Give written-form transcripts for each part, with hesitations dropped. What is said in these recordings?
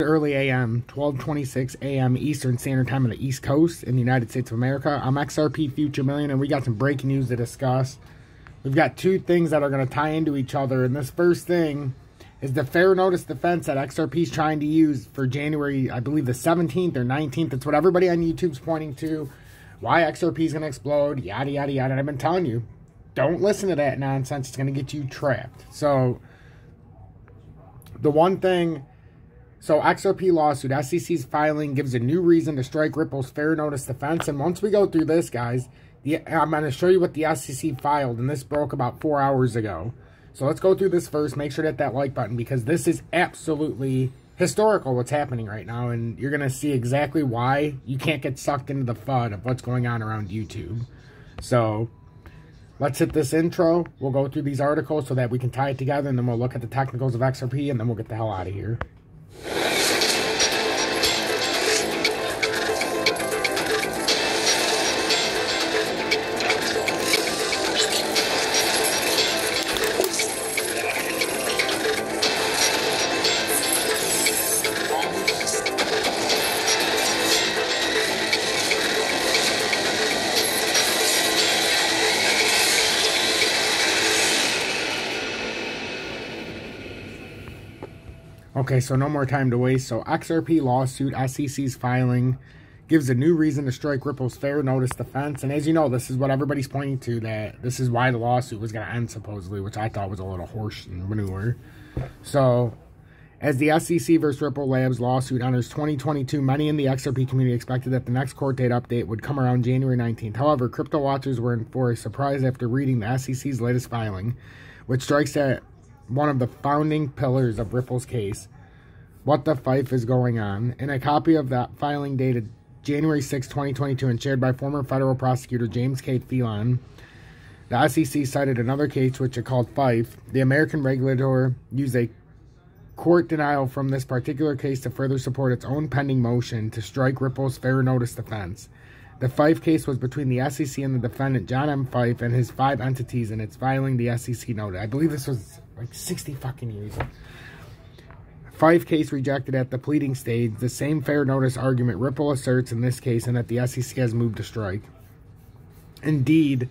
Early AM, 12:26 AM Eastern Standard Time on the East Coast in the United States of America. I'm XRP Future Million, and we got some breaking news to discuss. We've got two things that are going to tie into each other, and this first thing is the fair notice defense that XRP is trying to use for January, I believe the 17th or 19th. It's what everybody on YouTube's pointing to. Why XRP is going to explode, yada, yada, yada. And I've been telling you, don't listen to that nonsense. It's going to get you trapped. So, the one thing... So, XRP lawsuit, SEC's filing gives a new reason to strike Ripple's fair notice defense. And once we go through this, guys, I'm going to show you what the SEC filed. And this broke about 4 hours ago. So, let's go through this first. Make sure to hit that like button because this is absolutely historical what's happening right now. And you're going to see exactly why you can't get sucked into the FUD of what's going on around YouTube. So, let's hit this intro. We'll go through these articles so that we can tie it together. And then we'll look at the technicals of XRP. And then we'll get the hell out of here. Okay, so no more time to waste. So XRP lawsuit, SEC's filing, gives a new reason to strike Ripple's fair notice defense. And as you know, this is what everybody's pointing to, that this is why the lawsuit was going to end, supposedly, which I thought was a little horse manure. So, as the SEC versus Ripple Labs lawsuit enters 2022, many in the XRP community expected that the next court date update would come around January 19th. However, crypto watchers were in for a surprise after reading the SEC's latest filing, which strikes at one of the founding pillars of Ripple's case. What the fife is going on? In a copy of that filing dated January 6, 2022 and shared by former federal prosecutor James K. Phelan, the SEC cited another case which it called Fife. The American regulator used a court denial from this particular case to further support its own pending motion to strike Ripple's fair notice defense. The Fife case was between the SEC and the defendant John M. Fife and his 5 entities in its filing, the SEC noted. I believe this was like 60 fucking years ago. Fife case rejected at the pleading stage the same fair notice argument Ripple asserts in this case and that the SEC has moved to strike. Indeed,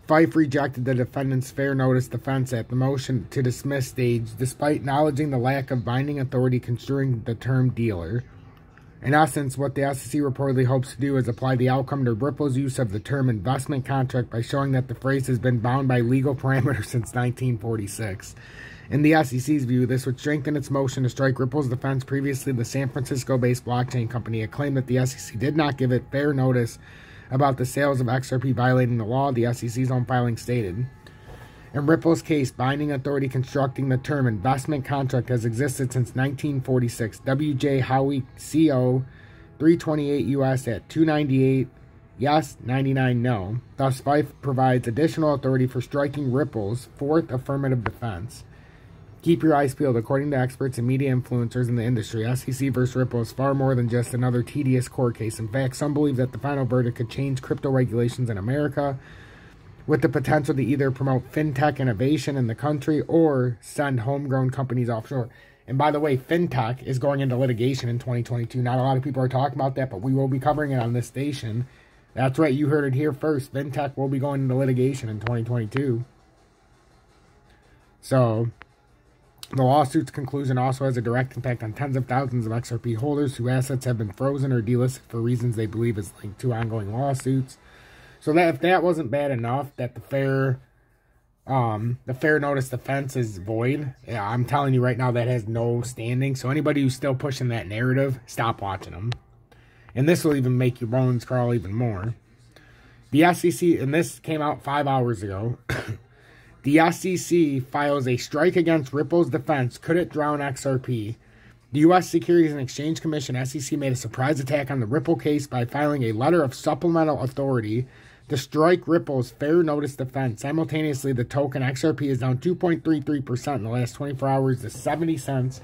Fife rejected the defendant's fair notice defense at the motion to dismiss stage despite acknowledging the lack of binding authority construing the term dealer. In essence, what the SEC reportedly hopes to do is apply the outcome to Ripple's use of the term investment contract by showing that the phrase has been bound by legal parameters since 1946. In the SEC's view, this would strengthen its motion to strike Ripple's defense. Previously, the San Francisco-based blockchain company had claimed that the SEC did not give it fair notice about the sales of XRP violating the law, the SEC's own filing stated. In Ripple's case, binding authority constructing the term investment contract has existed since 1946. W.J. Howie, CO, 328 U.S. at 298, yes, 99, no. Thus, Fife provides additional authority for striking Ripple's fourth affirmative defense. Keep your eyes peeled. According to experts and media influencers in the industry, SEC versus Ripple is far more than just another tedious court case. In fact, some believe that the final verdict could change crypto regulations in America, with the potential to either promote fintech innovation in the country or send homegrown companies offshore. And by the way, fintech is going into litigation in 2022. Not a lot of people are talking about that, but we will be covering it on this station. That's right, you heard it here first. Fintech will be going into litigation in 2022. So, the lawsuit's conclusion also has a direct impact on tens of thousands of XRP holders whose assets have been frozen or delisted for reasons they believe is linked to ongoing lawsuits. So that if that wasn't bad enough, that the fair notice defense is void, yeah, I'm telling you right now that has no standing. So anybody who's still pushing that narrative, stop watching them. And this will even make your bones crawl even more. The SEC, and this came out 5 hours ago. The SEC files a strike against Ripple's defense. Could it drown XRP? The U.S. Securities and Exchange Commission, SEC, made a surprise attack on the Ripple case by filing a letter of supplemental authority to strike Ripple's fair notice defense. Simultaneously, the token XRP is down 2.33% in the last 24 hours to 70 cents,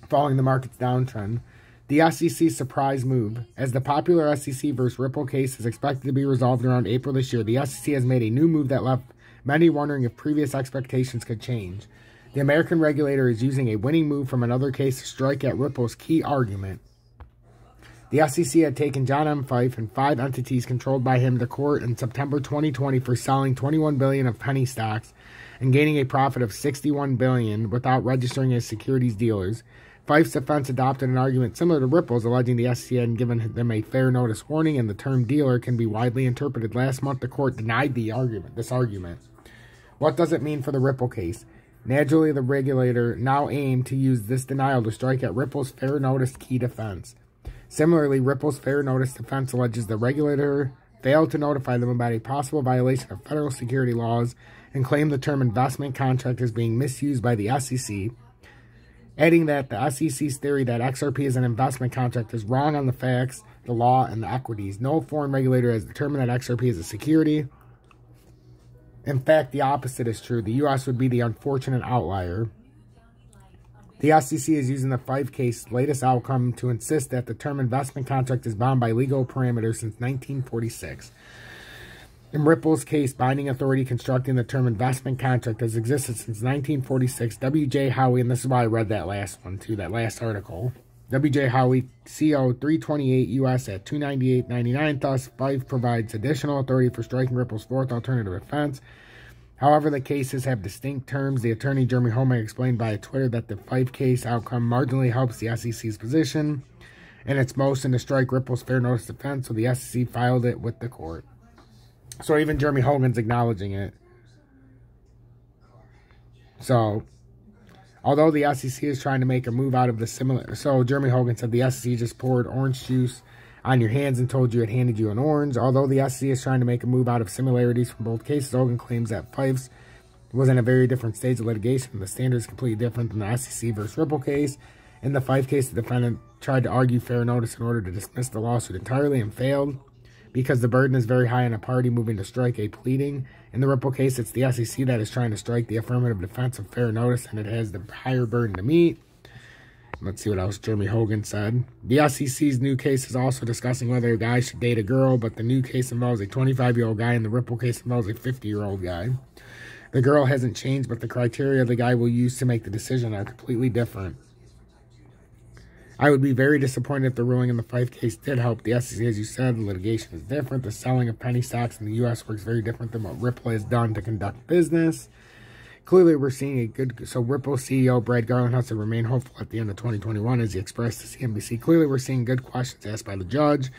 following the market's downtrend. The SEC's surprise move. As the popular SEC versus Ripple case is expected to be resolved around April this year, the SEC has made a new move that left many wondering if previous expectations could change. The American regulator is using a winning move from another case to strike at Ripple's key argument. The SEC had taken John M. Fife and 5 entities controlled by him to court in September 2020 for selling $21 billion of penny stocks and gaining a profit of $61 billion without registering as securities dealers. Fife's defense adopted an argument similar to Ripple's, alleging the SEC hadn't given them a fair notice warning and the term dealer can be widely interpreted. Last month, the court denied this argument. What does it mean for the Ripple case? Naturally, the regulator now aimed to use this denial to strike at Ripple's fair notice key defense. Similarly, Ripple's fair notice defense alleges the regulator failed to notify them about a possible violation of federal security laws and claimed the term investment contract is being misused by the SEC, adding that the SEC's theory that XRP is an investment contract is wrong on the facts, the law, and the equities. No foreign regulator has determined that XRP is a security. In fact, the opposite is true. The U.S. would be the unfortunate outlier. The SEC is using the Fife case latest outcome to insist that the term investment contract is bound by legal parameters since 1946. In Ripple's case, binding authority constructing the term investment contract has existed since 1946. W.J. Howey, and this is why I read that last one too, that last article. W.J. Howey, CO 328 U.S. at 298.99. Thus, Fife provides additional authority for striking Ripple's fourth alternative defense. However, the cases have distinct terms. The attorney, Jeremy Holman, explained via Twitter that the Fife case outcome marginally helps the SEC's position and its motion to strike Ripple's fair notice defense, so the SEC filed it with the court. So even Jeremy Hogan's acknowledging it. So, although the SEC is trying to make a move out of the similar... So, Jeremy Hogan said the SEC just poured orange juice on your hands and told you it handed you an orange. Although the SEC is trying to make a move out of similarities from both cases, Hogan claims that Fife's was in a very different stage of litigation. The standard is completely different than the SEC versus Ripple case. In the Fife case, the defendant tried to argue fair notice in order to dismiss the lawsuit entirely and failed, because the burden is very high on a party moving to strike a pleading. In the Ripple case, it's the SEC that is trying to strike the affirmative defense of fair notice, and it has the higher burden to meet. Let's see what else Jeremy Hogan said. The SEC's new case is also discussing whether a guy should date a girl, but the new case involves a 25-year-old guy, and the Ripple case involves a 50-year-old guy. The girl hasn't changed, but the criteria the guy will use to make the decision are completely different. I would be very disappointed if the ruling in the Fife case did help the SEC. As you said, the litigation is different. The selling of penny stocks in the U.S. works very different than what Ripple has done to conduct business. Clearly, we're seeing a good... So, Ripple CEO Brad Garland has to remain hopeful at the end of 2021, as he expressed to CNBC. Clearly, we're seeing good questions asked by the judge.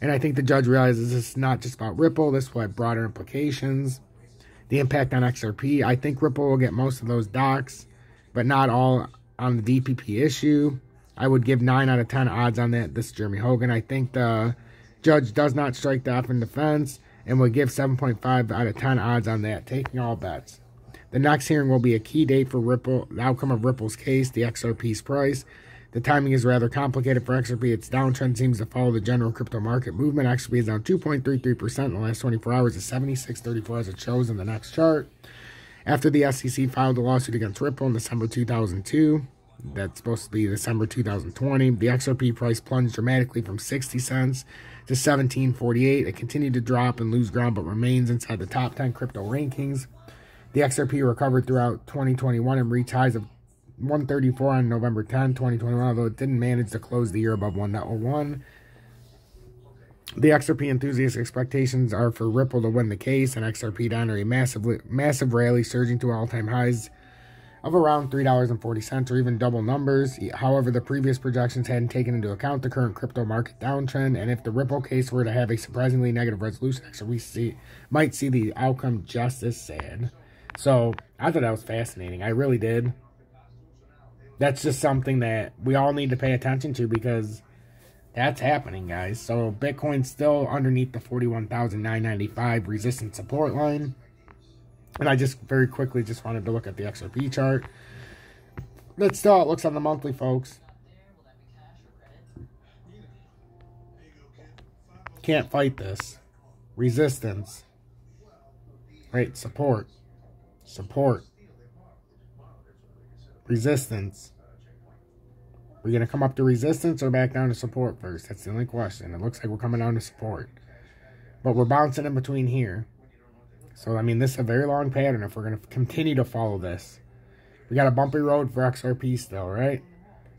And I think the judge realizes this is not just about Ripple. This will have broader implications. The impact on XRP. I think Ripple will get most of those docs, but not all on the DPP issue. I would give 9 out of 10 odds on that. This is Jeremy Hogan. I think the judge does not strike the F in defense and would give 7.5 out of 10 odds on that, taking all bets. The next hearing will be a key date for Ripple, the outcome of Ripple's case, the XRP's price. The timing is rather complicated for XRP. Its downtrend seems to follow the general crypto market movement. XRP is down 2.33% in the last 24 hours to 76.34 as it shows in the next chart. After the SEC filed a lawsuit against Ripple in December 2002, that's supposed to be December 2020, the XRP price plunged dramatically from 60 cents to 17.48. It continued to drop and lose ground, but remains inside the top 10 crypto rankings. The XRP recovered throughout 2021 and reached highs of 134 on November 10, 2021, although it didn't manage to close the year above 101. The XRP enthusiast expectations are for Ripple to win the case and XRP to enter a massive rally, surging to all-time highs of around $3.40 or even double numbers. However, the previous projections hadn't taken into account the current crypto market downtrend, and if the Ripple case were to have a surprisingly negative resolution, XRP might see the outcome just as sad. So, I thought that was fascinating. I really did. That's just something that we all need to pay attention to because that's happening, guys. So, Bitcoin's still underneath the 41,995 resistance support line. And I just very quickly just wanted to look at the XRP chart. That's still how it looks on the monthly, folks. Can't fight this. Resistance. Right, support. Support. Resistance. We're going to come up to resistance or back down to support first? That's the only question. It looks like we're coming down to support. But we're bouncing in between here. So, I mean, this is a very long pattern if we're going to continue to follow this. We got a bumpy road for XRP still, right?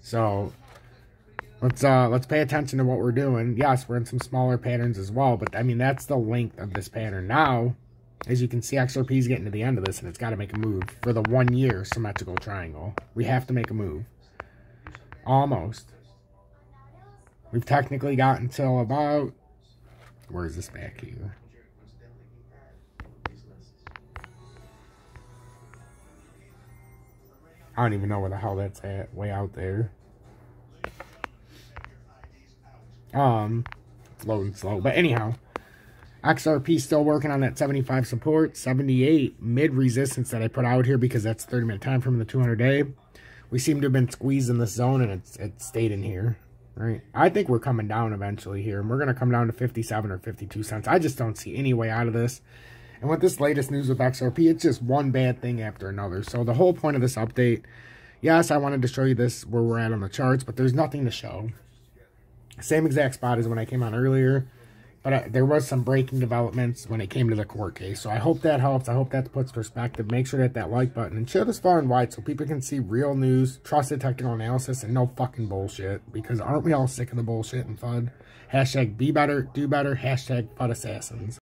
So let's pay attention to what we're doing. Yes, we're in some smaller patterns as well, but I mean that's the length of this pattern. Now, as you can see, XRP is getting to the end of this, and it's got to make a move for the 1 year symmetrical triangle. We have to make a move. Almost. We've technically got until about, where is this back here? I don't even know where the hell that's at. Way out there. It's loading slow. But anyhow, XRP still working on that 75 support, 78 mid resistance that I put out here because that's 30-minute time frame in the 200-day. We seem to have been squeezed in this zone, and it stayed in here. Right? I think we're coming down eventually here, and we're going to come down to 57 or 52 cents. I just don't see any way out of this. And with this latest news with XRP, it's just one bad thing after another. So the whole point of this update, yes, I wanted to show you this where we're at on the charts, but there's nothing to show. Same exact spot as when I came on earlier, but there was some breaking developments when it came to the court case. So I hope that helps. I hope that puts perspective. Make sure to hit that like button and share this far and wide so people can see real news, trusted technical analysis, and no fucking bullshit. Because aren't we all sick of the bullshit and FUD? Hashtag be better, do better, hashtag FUD assassins.